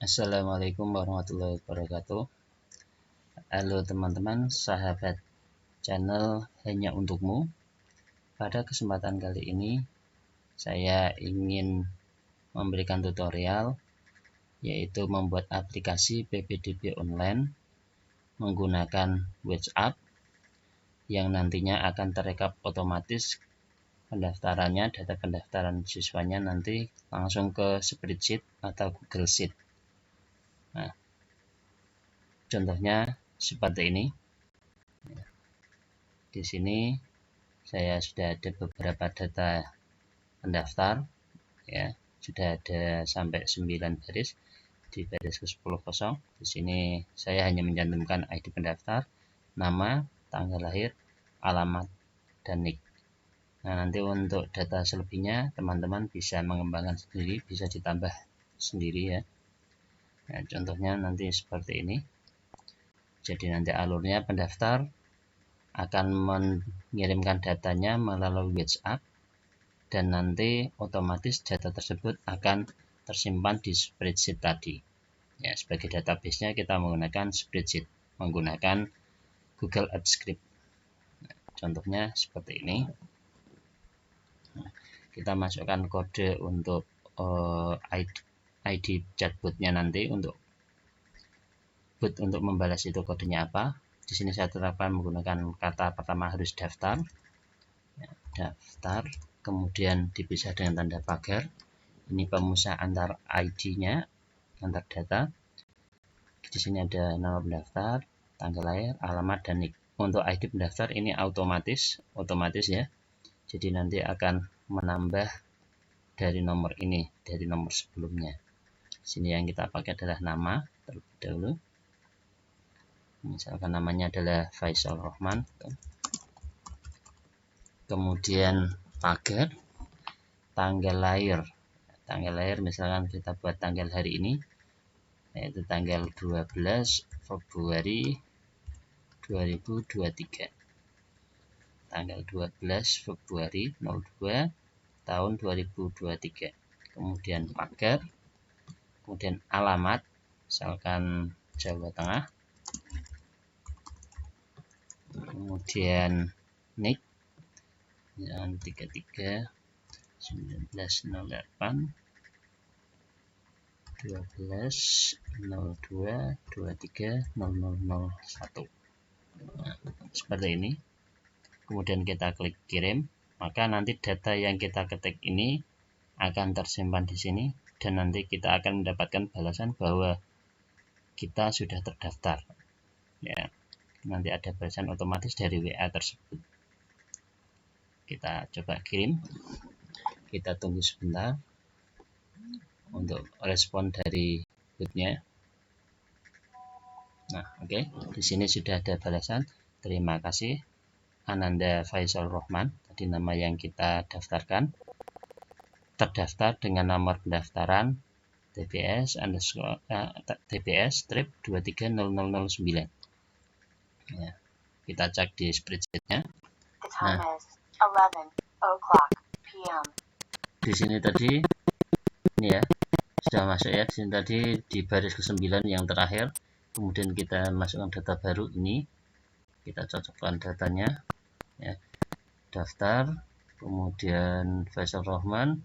Assalamualaikum warahmatullahi wabarakatuh. Halo teman-teman, sahabat channel Hanya Untukmu. Pada kesempatan kali ini saya ingin memberikan tutorial, yaitu membuat aplikasi PPDB online menggunakan WhatsApp yang nantinya akan terekap otomatis pendaftarannya, data pendaftaran siswanya nanti langsung ke spreadsheet atau Google Sheet. Nah, contohnya seperti ini. Di sini saya sudah ada beberapa data pendaftar, ya, sudah ada sampai 9 baris. Di baris ke-10 kosong. Di sini saya hanya mencantumkan ID pendaftar, nama, tanggal lahir, alamat, dan NIK. Nah, nanti untuk data selebihnya teman-teman bisa mengembangkan sendiri, bisa ditambah sendiri ya. Nah, contohnya nanti seperti ini. Jadi nanti alurnya pendaftar akan mengirimkan datanya melalui WhatsApp dan nanti otomatis data tersebut akan tersimpan di spreadsheet tadi. Ya, sebagai database-nya kita menggunakan spreadsheet, menggunakan Google Apps Script. Nah, contohnya seperti ini. Nah, kita masukkan kode untuk ID chatbotnya nanti, untuk bot untuk membalas itu kodenya apa. Di sini saya terapkan menggunakan kata pertama harus daftar, ya, daftar, kemudian dipisah dengan tanda pagar. Ini pemisah antar ID-nya, antar data. Di sini ada nama pendaftar, tanggal lahir, alamat, dan NIK. Untuk ID pendaftar ini otomatis ya. Jadi nanti akan menambah dari nomor ini, dari nomor sebelumnya. Di sini yang kita pakai adalah nama terlebih dahulu. Misalkan namanya adalah Faisal Rohman. Kemudian pagar, tanggal lahir. Tanggal lahir misalkan kita buat tanggal hari ini, yaitu tanggal 12 Februari 2023. Tanggal 12 Februari 02 tahun 2023. Kemudian pagar, kemudian alamat, misalkan Jawa Tengah. Kemudian NIK, misalkan 33 1908 12 02 23 0001. Nah, seperti ini. Kemudian kita klik kirim, maka nanti data yang kita ketik ini akan tersimpan di sini dan nanti kita akan mendapatkan balasan bahwa kita sudah terdaftar. Ya, nanti ada balasan otomatis dari WA tersebut. Kita coba kirim. Kita tunggu sebentar untuk respon dari botnya. Nah, oke. Di sini sudah ada balasan. Terima kasih Ananda Faisal Rohman, tadi nama yang kita daftarkan, terdaftar dengan nomor pendaftaran TBS strip 23009. Ya, kita cek di spreadsheet-nya. Nah, di sini tadi ini ya sudah masuk ya. Di sini tadi di baris ke-9 yang terakhir. Kemudian kita masukkan data baru ini. Kita cocokkan datanya. Ya, daftar, kemudian Faisal Rohman,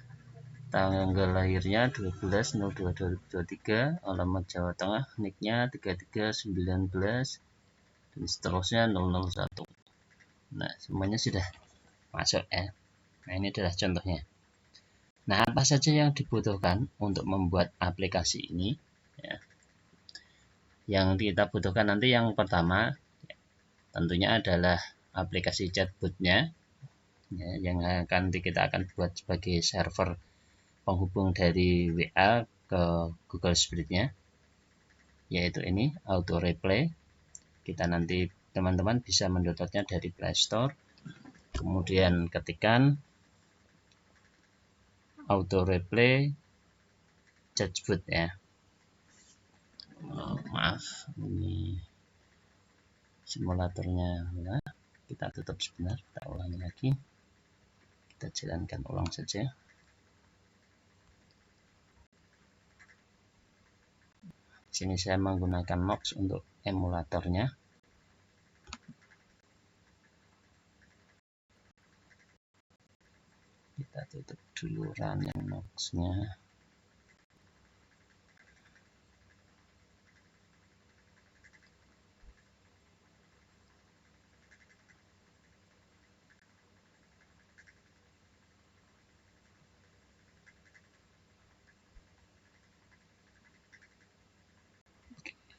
tanggal lahirnya 12/02/2023, alamat Jawa Tengah, NIK-nya 3319 dan seterusnya 001. Nah, semuanya sudah masuk ya. Nah, ini adalah contohnya. Nah, apa saja yang dibutuhkan untuk membuat aplikasi ini ya. Yang kita butuhkan nanti yang pertama tentunya adalah aplikasi chatbotnya ya, yang kita akan buat sebagai server penghubung dari WA ke Google Spreadsheet-nya, yaitu ini auto replay. Kita nanti teman-teman bisa mendownloadnya dari Play Store, kemudian ketikkan auto replay chatbot ya. Maaf, ini simulatornya ya. Kita tutup sebentar, kita ulangi lagi, kita jalankan ulang saja. Sini saya menggunakan Nox untuk emulatornya. Kita tutup dulu running Nox-nya.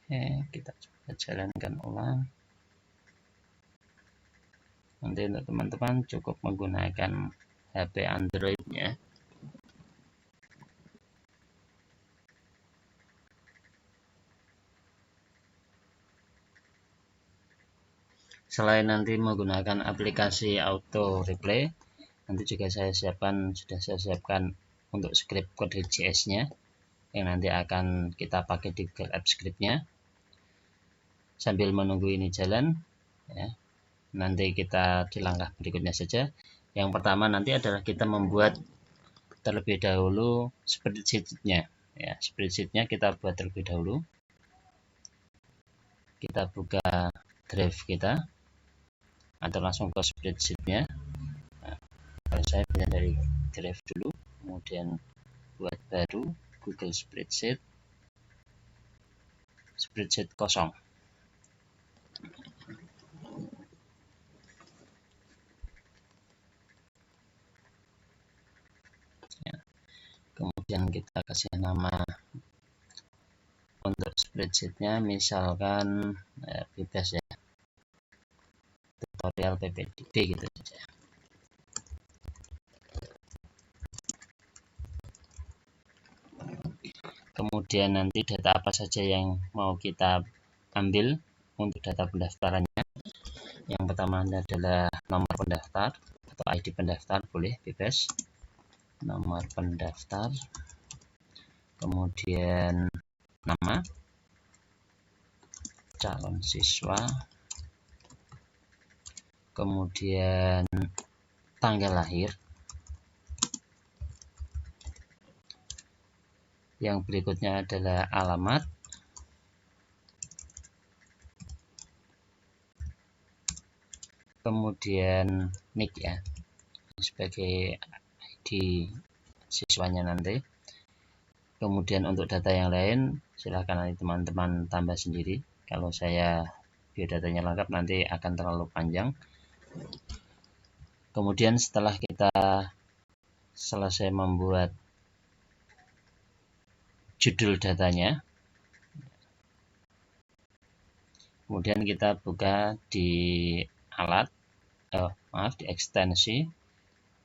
Oke, kita coba jalankan ulang. Nanti untuk teman-teman cukup menggunakan HP Android-nya. Selain nanti menggunakan aplikasi auto replay, nanti juga sudah saya siapkan untuk script kode JS-nya yang nanti akan kita pakai di Google Apps Script-nya. Sambil menunggu ini jalan, ya, nanti kita di langkah berikutnya saja. Yang pertama nanti adalah kita membuat terlebih dahulu spreadsheet-nya. Ya, spreadsheet-nya kita buat terlebih dahulu. Kita buka drive kita atau langsung ke spreadsheet-nya. Nah, kalau saya pindah dari drive dulu, kemudian buat baru Google Spreadsheet kosong. Ya. Kemudian kita kasih nama untuk spreadsheet-nya, misalkan bebas ya, tutorial PPDB gitu saja. Kemudian nanti data apa saja yang mau kita ambil untuk data pendaftarannya. Yang pertama adalah nomor pendaftar atau ID pendaftar, boleh bebas, nomor pendaftar, kemudian nama calon siswa, kemudian tanggal lahir. Yang berikutnya adalah alamat, kemudian NIK ya, sebagai ID siswanya nanti. Kemudian untuk data yang lain silahkan nanti teman-teman tambah sendiri. Kalau saya biodatanya lengkap nanti akan terlalu panjang. Kemudian setelah kita selesai membuat judul datanya, kemudian kita buka di alat, di ekstensi,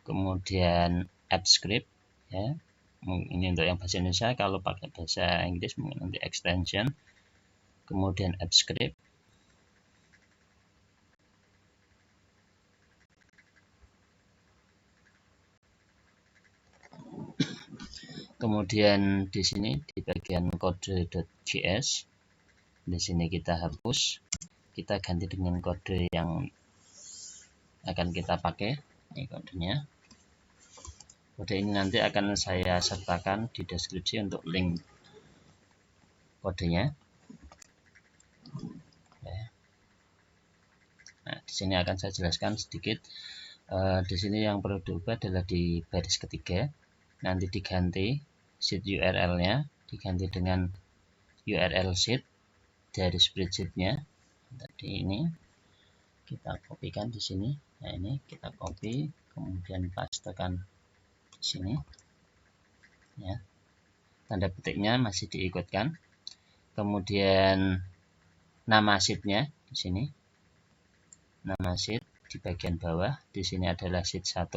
kemudian Apps Script ya. Ini untuk yang bahasa Indonesia, kalau pakai bahasa Inggris mungkin nanti extension, kemudian Apps Script. Kemudian di sini di bagian kode.js, di sini kita hapus, kita ganti dengan kode yang akan kita pakai. Ini kodenya. Kode ini nanti akan saya sertakan di deskripsi untuk link kodenya. Nah, di sini akan saya jelaskan sedikit. Di sini yang perlu diubah adalah di baris ketiga, nanti diganti sheet URL-nya, diganti dengan URL sheet dari spreadsheet-nya. Tadi ini kita kopikan di sini. Nah, ini kita copy, kemudian pastekan di sini. Ya. Tanda petiknya masih diikutkan. Kemudian nama sheet-nya di sini. Nama sheet di bagian bawah, di sini adalah sheet 1,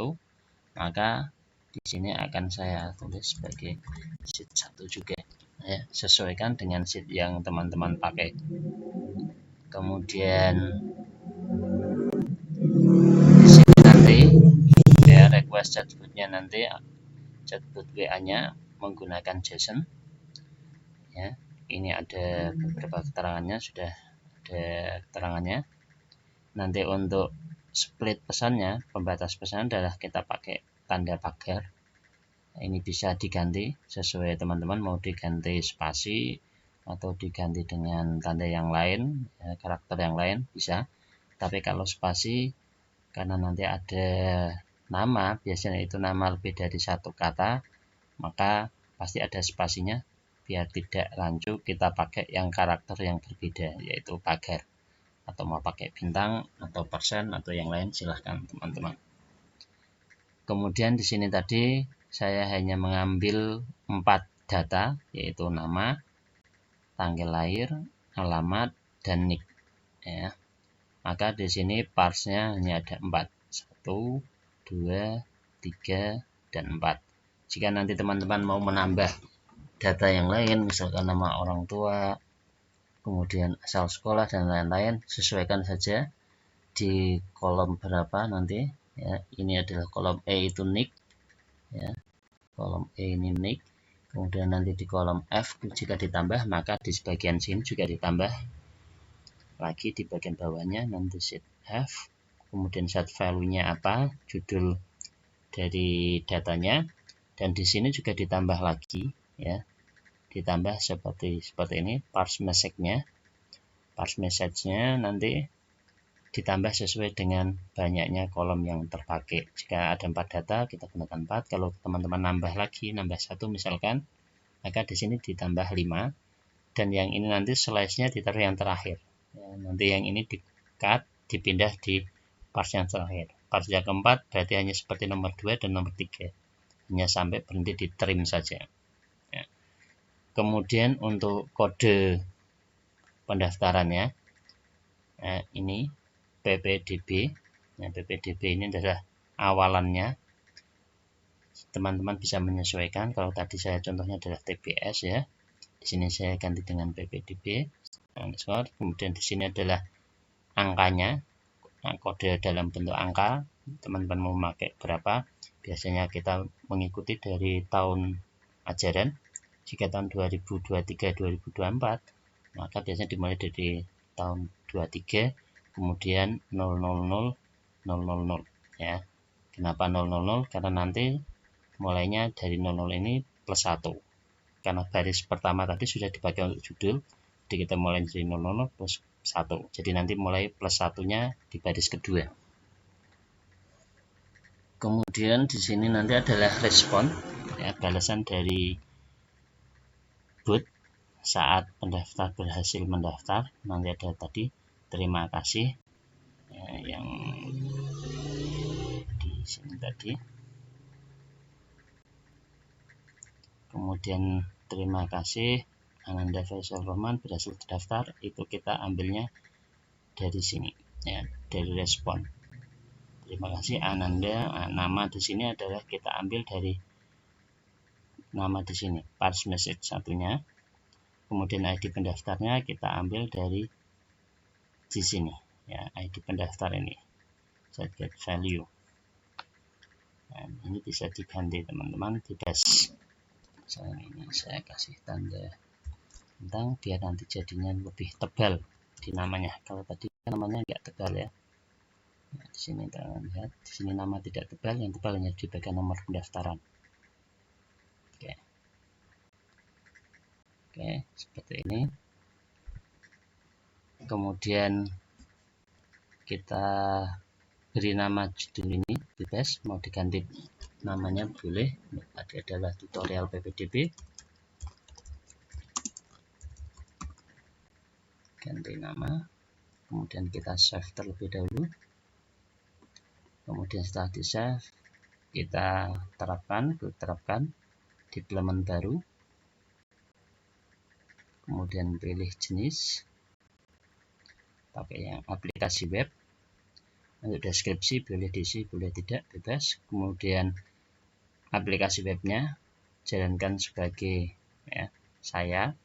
maka di sini akan saya tulis sebagai sheet 1 juga ya, sesuaikan dengan sheet yang teman-teman pakai. Kemudian di sini nanti ya, request chatbotnya nanti chatbot WA-nya menggunakan JSON ya. Ini ada beberapa keterangannya, sudah ada keterangannya. Nanti untuk split pesannya, pembatas pesan adalah kita pakai tanda pagar. Ini bisa diganti sesuai teman-teman mau diganti spasi, atau diganti dengan tanda yang lain, ya, karakter yang lain bisa. Tapi kalau spasi, karena nanti ada nama, biasanya itu nama lebih dari satu kata, maka pasti ada spasinya. Biar tidak rancu, kita pakai yang karakter yang berbeda, yaitu pagar. Atau mau pakai bintang atau persen atau yang lain, silahkan teman-teman. Kemudian di sini tadi saya hanya mengambil 4 data, yaitu nama, tanggal lahir, alamat, dan nick. Ya. Maka di sini parsnya hanya ada 4. 1, 2, 3, dan 4. Jika nanti teman-teman mau menambah data yang lain, misalkan nama orang tua, kemudian asal sekolah, dan lain-lain, sesuaikan saja di kolom berapa nanti. Ya, ini adalah kolom E, itu nick. Ya, kolom E ini nick. Kemudian nanti di kolom F jika ditambah, maka di bagian sini juga ditambah lagi di bagian bawahnya, nanti set F, kemudian set value-nya apa, judul dari datanya, dan di sini juga ditambah lagi, ya, ditambah seperti ini parse message-nya nanti ditambah sesuai dengan banyaknya kolom yang terpakai. Jika ada 4 data, kita gunakan 4. Kalau teman-teman nambah lagi, nambah 1 misalkan, maka di sini ditambah 5. Dan yang ini nanti slash-nya ditaruh yang terakhir. Ya, nanti yang ini di-cut, dipindah di parse yang terakhir. Parse yang keempat berarti hanya seperti nomor 2 dan nomor 3. Hanya sampai berhenti di trim saja. Ya. Kemudian untuk kode pendaftarannya, ini PPDB. Nah, PPDB ini adalah awalannya. Teman-teman bisa menyesuaikan. Kalau tadi saya contohnya adalah TBS, ya. Di sini saya ganti dengan PPDB. Kemudian di sini adalah angkanya, kode dalam bentuk angka. Teman-teman mau memakai berapa? Biasanya kita mengikuti dari tahun ajaran. Jika tahun 2023-2024, maka biasanya dimulai dari tahun 23, kemudian 000, ya. Kenapa 000? Karena nanti mulainya dari 00 ini plus 1. Karena baris pertama tadi sudah dipakai untuk judul, jadi kita mulai dari 00 plus 1. Jadi nanti mulai plus 1-nya di baris kedua. Kemudian di sini nanti adalah respon, ya, balasan dari bot saat pendaftar berhasil mendaftar. Nanti ada tadi terima kasih, ya, yang di sini tadi. Kemudian terima kasih Ananda Faisal Roman berhasil terdaftar, itu kita ambilnya dari sini, ya, dari respon. Terima kasih Ananda. Nama di sini adalah kita ambil dari nama di sini, parse message satunya. Kemudian ID pendaftarnya kita ambil dari di sini, ya, ID pendaftar ini, set get value. Dan ini bisa diganti teman-teman, bebas. Misalnya ini saya kasih tanda bintang biar nanti jadinya lebih tebal di namanya. Kalau tadi namanya enggak tebal, ya. Nah, di sini teman lihat, di sini nama tidak tebal, yang tebal hanya di bagian nomor pendaftaran. Oke, seperti ini. Kemudian kita beri nama judul ini bebas, mau diganti namanya boleh. Tadi adalah tutorial PPDB. Ganti nama, kemudian kita save terlebih dahulu. Kemudian setelah di save, kita klik terapkan deployment baru. Kemudian pilih jenis, pakai yang aplikasi web. Untuk deskripsi boleh diisi, boleh tidak, bebas. Kemudian aplikasi webnya jalankan sebagai, ya, saya.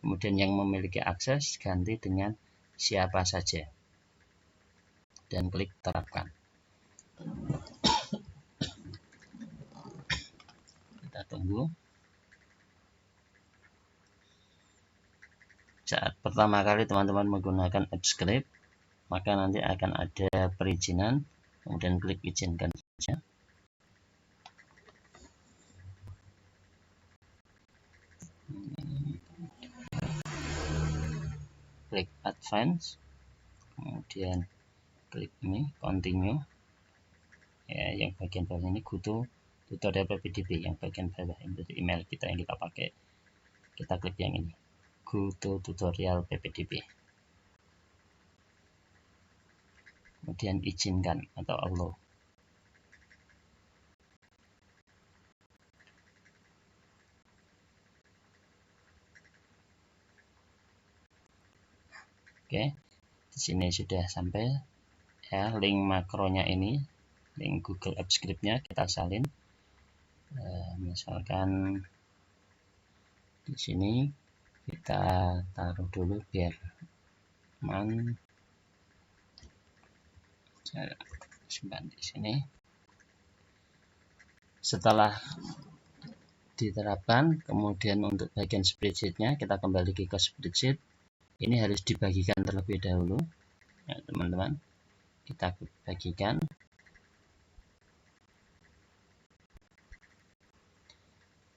Kemudian yang memiliki akses ganti dengan siapa saja, dan klik terapkan. Kita tunggu. Saat pertama kali teman-teman menggunakan AppScript, maka nanti akan ada perizinan, kemudian klik izinkan saja. klik advance, kemudian klik ini continue ya, yang bagian bawah ini go to tutorial PPDB, yang bagian bawah ini email kita yang kita pakai, kita klik yang ini go to tutorial PPDB, kemudian izinkan atau allow. Oke, di sini sudah sampai ya, link makronya ini, link Google Apps Script-nya kita salin. Misalkan di sini kita taruh dulu biar aman. Saya simpan di sini. Setelah diterapkan, kemudian untuk bagian spreadsheet-nya kita kembali ke spreadsheet. Ini harus dibagikan terlebih dahulu ya teman-teman, kita bagikan,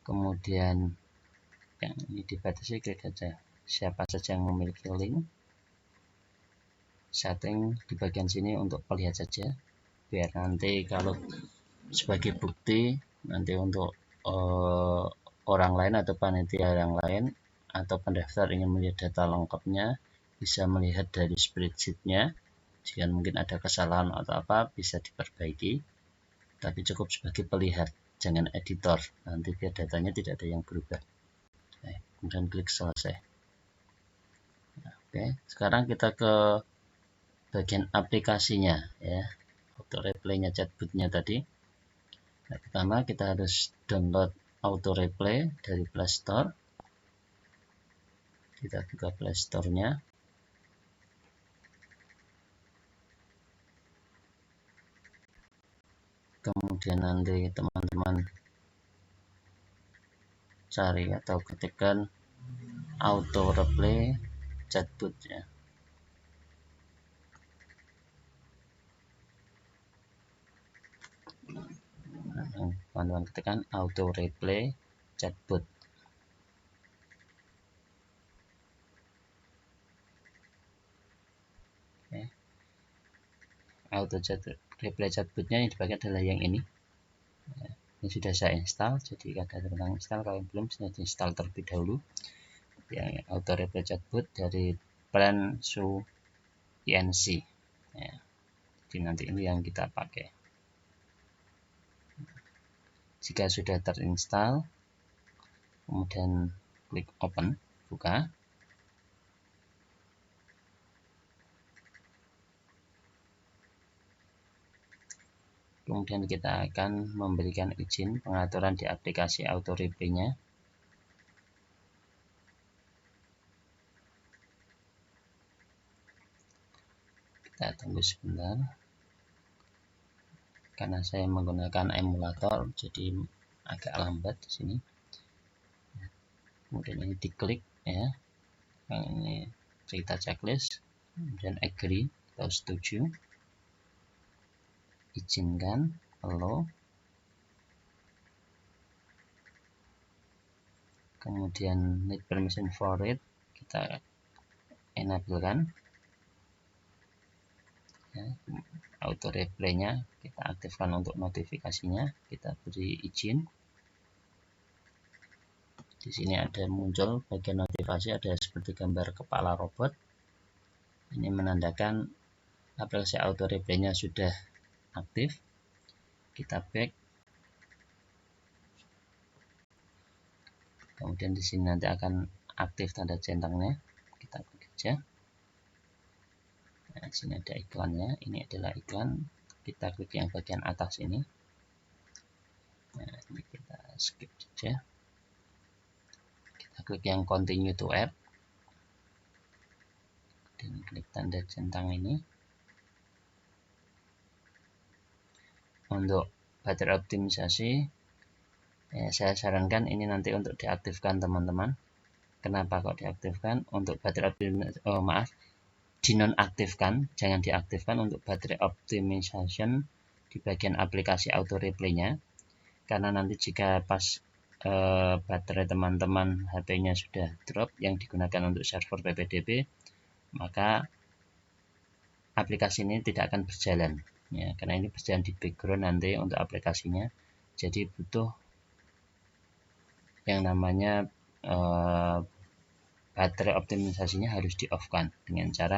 kemudian yang ini dibatasi, klik saja siapa saja yang memiliki link, setting di bagian sini untuk perlihat saja, biar nanti kalau sebagai bukti nanti untuk orang lain atau panitia yang lain atau pendaftar ingin melihat data lengkapnya, bisa melihat dari spreadsheet-nya. Jika mungkin ada kesalahan atau apa bisa diperbaiki, tapi cukup sebagai pelihat, jangan editor, nanti biar datanya tidak ada yang berubah. Kemudian klik selesai. Oke, sekarang kita ke bagian aplikasinya ya, auto replay-nya chatbot-nya tadi. Nah, pertama kita harus download auto replay dari Play Store. Kita buka Play Store-nya. Kemudian nanti teman-teman cari atau ketikkan auto replay chatbot ya. Teman-teman ketikkan auto replay chatbot. Oke. Auto replay chatbotnya yang dipakai adalah yang ini. Ini sudah saya install, jadi ada tentang install, kalau belum saya install terlebih dahulu. Yang auto replay chatbot dari Plan-Su INC ya. Jadi nanti ini yang kita pakai. Jika sudah terinstall, kemudian klik open, buka. Kemudian kita akan memberikan izin pengaturan di aplikasi auto replay-nya. Kita tunggu sebentar. Karena saya menggunakan emulator, jadi agak lambat di sini. Kemudian ini diklik ya. Ini cerita checklist, kemudian agree atau setuju. Izinkan, allow, kemudian need permission for it kita enablekan ya. Auto replay-nya kita aktifkan untuk notifikasinya, kita beri izin. Di sini ada muncul bagian notifikasi, ada seperti gambar kepala robot. Ini menandakan aplikasi auto replay-nya sudah aktif. Kita back. Kemudian di sini nanti akan aktif tanda centangnya. Kita klik saja. Nah, di sini ada iklannya. Ini adalah iklan. Kita klik yang bagian atas ini. Nah, ini kita skip saja. Kita klik yang continue to add. Dan klik tanda centang ini. Untuk baterai optimisasi, saya sarankan ini nanti untuk diaktifkan teman-teman. Kenapa kok diaktifkan? Untuk baterai optimisasi, dinonaktifkan, jangan diaktifkan untuk baterai optimization di bagian aplikasi auto replay-nya. Karena nanti jika pas baterai teman-teman HP-nya sudah drop yang digunakan untuk server PPDB, maka aplikasi ini tidak akan berjalan ya, karena ini berjalan di background nanti untuk aplikasinya. Jadi butuh yang namanya baterai optimisasinya harus di off kan dengan cara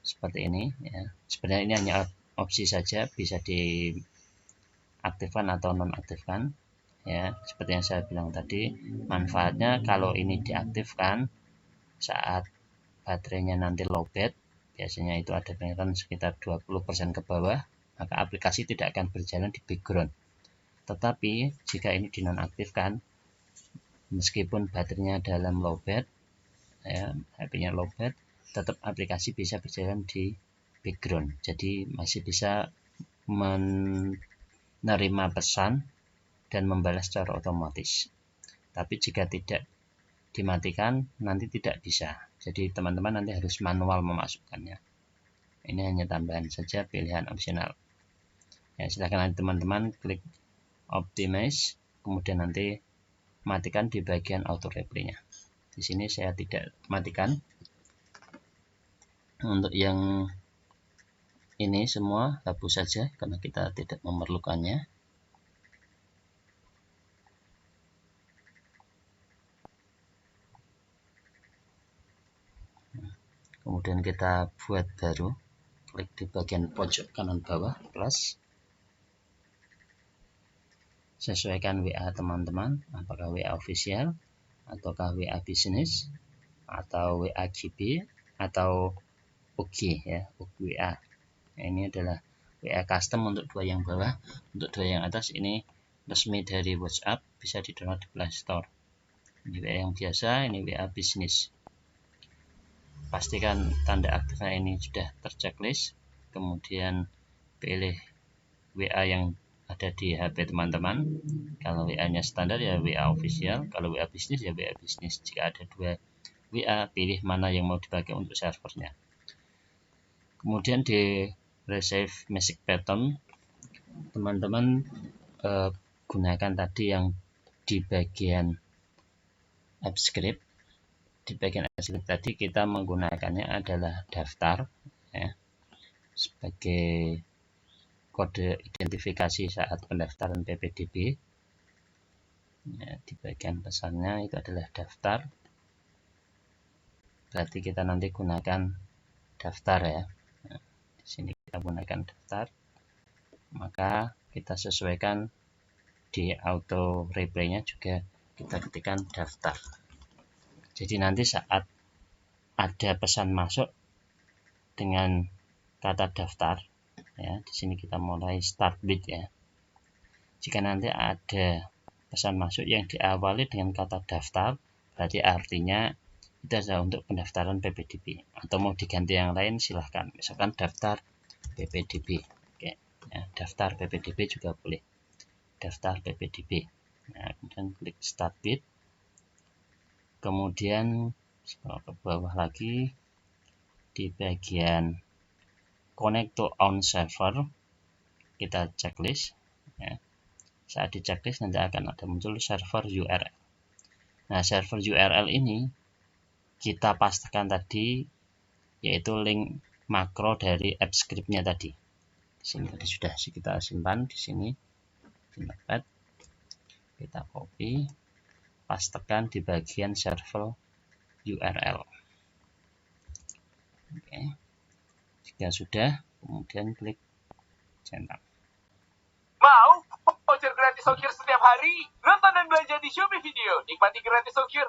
seperti ini ya. Sebenarnya ini hanya opsi saja, bisa diaktifkan atau nonaktifkan ya. Seperti yang saya bilang tadi, manfaatnya kalau ini diaktifkan saat baterainya nanti lowbat, biasanya itu ada peningkatan sekitar 20% ke bawah, maka aplikasi tidak akan berjalan di background. Tetapi jika ini dinonaktifkan, meskipun baterainya dalam lowbat ya, HP-nya lowbat, tetap aplikasi bisa berjalan di background. Jadi masih bisa menerima pesan dan membalas secara otomatis. Tapi jika tidak dimatikan, nanti tidak bisa. Jadi teman-teman nanti harus manual memasukkannya. Ini hanya tambahan saja, pilihan opsional ya. Silahkan nanti teman-teman klik optimize, kemudian nanti matikan di bagian auto replaynya. Di sini saya tidak matikan. Untuk yang ini semua hapus saja karena kita tidak memerlukannya. Kemudian kita buat baru, klik di bagian pojok kanan bawah plus, sesuaikan WA teman-teman, apakah WA official ataukah WA bisnis atau WA GB atau UG ya, WA. Ini adalah WA custom untuk dua yang bawah. Untuk dua yang atas ini resmi dari WhatsApp, bisa di-download di Play Store. Ini WA yang biasa, ini WA bisnis. Pastikan tanda aktifnya ini sudah terchecklist, kemudian pilih WA yang ada di HP teman-teman. Kalau WA-nya standar ya WA official, kalau WA bisnis ya WA bisnis. Jika ada dua WA, pilih mana yang mau dipakai untuk servernya. Kemudian di receive message pattern, teman-teman gunakan tadi yang di bagian app script. Di bagian app script tadi kita menggunakannya adalah daftar ya, sebagai kode identifikasi saat pendaftaran PPDB ya. Di bagian pesannya itu adalah daftar, berarti kita nanti gunakan daftar ya. Nah, di sini kita gunakan daftar, maka kita sesuaikan di auto replaynya juga kita ketikkan daftar. Jadi nanti saat ada pesan masuk dengan kata daftar ya, di sini kita mulai start bit ya. Jika nanti ada pesan masuk yang diawali dengan kata daftar, berarti artinya itu adalah untuk pendaftaran PPDB, atau mau diganti yang lain silahkan, misalkan daftar PPDB. Oke ya, daftar PPDB juga boleh, daftar PPDB. Nah, kemudian klik start bit, kemudian scroll ke bawah lagi di bagian connect to on server kita checklist ya. Saat di checklist nanti akan ada muncul server URL. Nah, server URL ini kita pastikan tadi, yaitu link makro dari app script-nya tadi. Di sini tadi sudah kita simpan di sini di Notepad. Kita copy, pastekan di bagian server URL. Oke. Jika sudah, kemudian klik centang. Mau voucher gratis ongkir setiap hari? Nonton dan belanja di Shopee Video. Nikmati gratis ongkir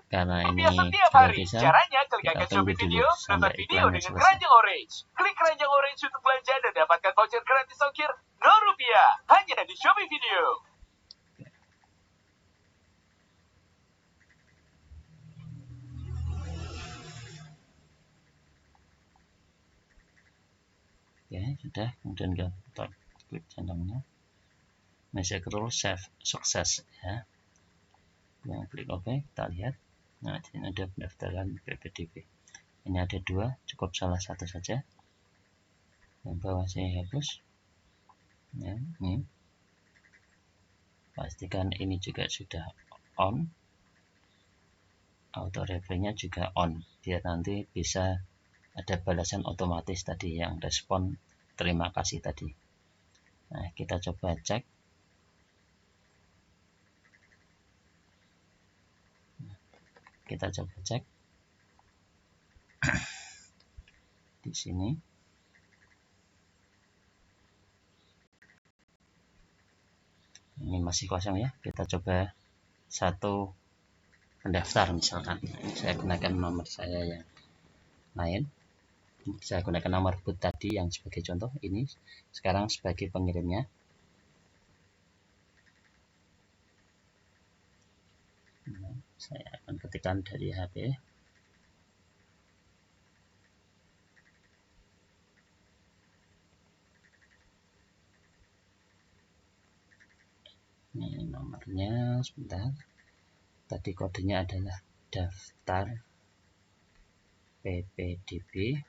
Karena ini setiap hari. gratisan, Caranya klik kita akun tunggu Shopee dulu Video, sampai nonton video iklannya dengan selesai. keranjang orange. Klik keranjang orange untuk belanja dan dapatkan voucher gratis ongkir Rp0 hanya di Shopee Video. Ya sudah, kemudian kita klik centangnya, message rule save sukses ya. Kemudian klik OK, kita lihat. Nah, di sini ada pendaftaran PPDB. Ini ada dua, cukup salah satu saja. Yang bawah saya hapus. Ya, ini. Pastikan ini juga sudah on. Auto replaynya juga on, biar nanti bisa ada balasan otomatis tadi yang respon terima kasih tadi. Nah, kita coba cek. Kita coba cek di sini. Ini masih kosong ya. Kita coba satu pendaftar misalkan. Saya gunakan nomor saya yang lain. Saya gunakan nomor boot tadi yang sebagai contoh. Ini sekarang sebagai pengirimnya. Nah, saya akan ketikkan dari HP. Ini nomornya, sebentar. Tadi kodenya adalah daftar PPDB,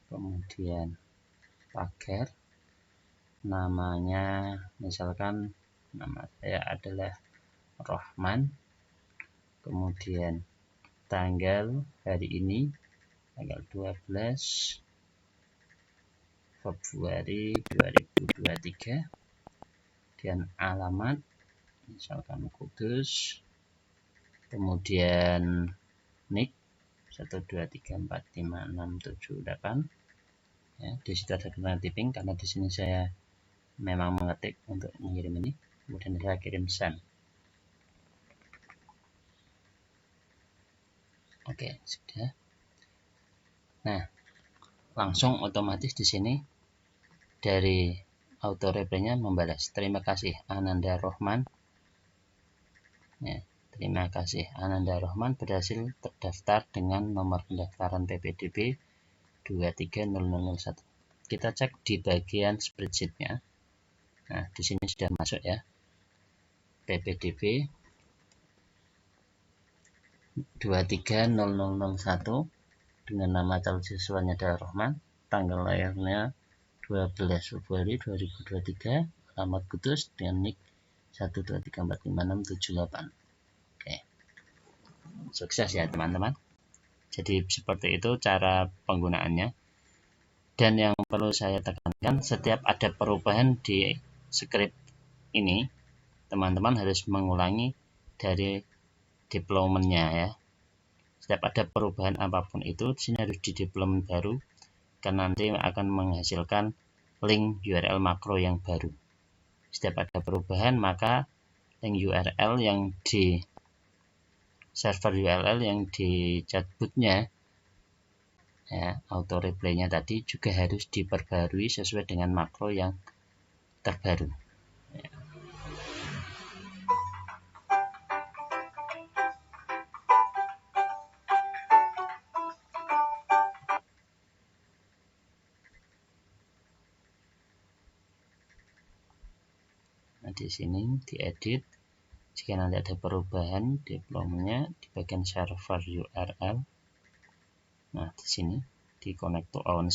kemudian pagar, namanya misalkan nama saya adalah Rohman, kemudian tanggal hari ini tanggal 12 Februari 2023, dan alamat misalkan Kudus, kemudian NIK 123456778. Ya, di situ ada tanda typing karena di sini saya memang mengetik untuk mengirim ini, kemudian saya kirim send. Oke, sudah. Nah, langsung otomatis di sini dari auto reply-nya membalas, terima kasih Ananda Rohman. Ya, terima kasih Ananda Rohman berhasil terdaftar dengan nomor pendaftaran PPDB 230001. Kita cek di bagian spreadsheet-nya. Nah, di sini sudah masuk ya. PPDB 230001 dengan nama calon siswanya adalah Rohman, tanggal lahirnya 12 Februari 2023, alamat Kudus dengan NIK 123456778. Oke. Sukses ya teman-teman. Jadi seperti itu cara penggunaannya. Dan yang perlu saya tekankan, setiap ada perubahan di script ini, teman-teman harus mengulangi dari deployment-nya ya. Setiap ada perubahan apapun itu, di sini harus di deployment baru, karena nanti akan menghasilkan link URL makro yang baru. Setiap ada perubahan, maka link URL yang di server URL yang di chatbot-nya ya, auto reply-nya tadi juga harus diperbarui sesuai dengan makro yang terbaru. Ya. Nah, di sini diedit. Jika nanti ada perubahan deployment-nya di bagian server URL. Nah, di sini di connect to own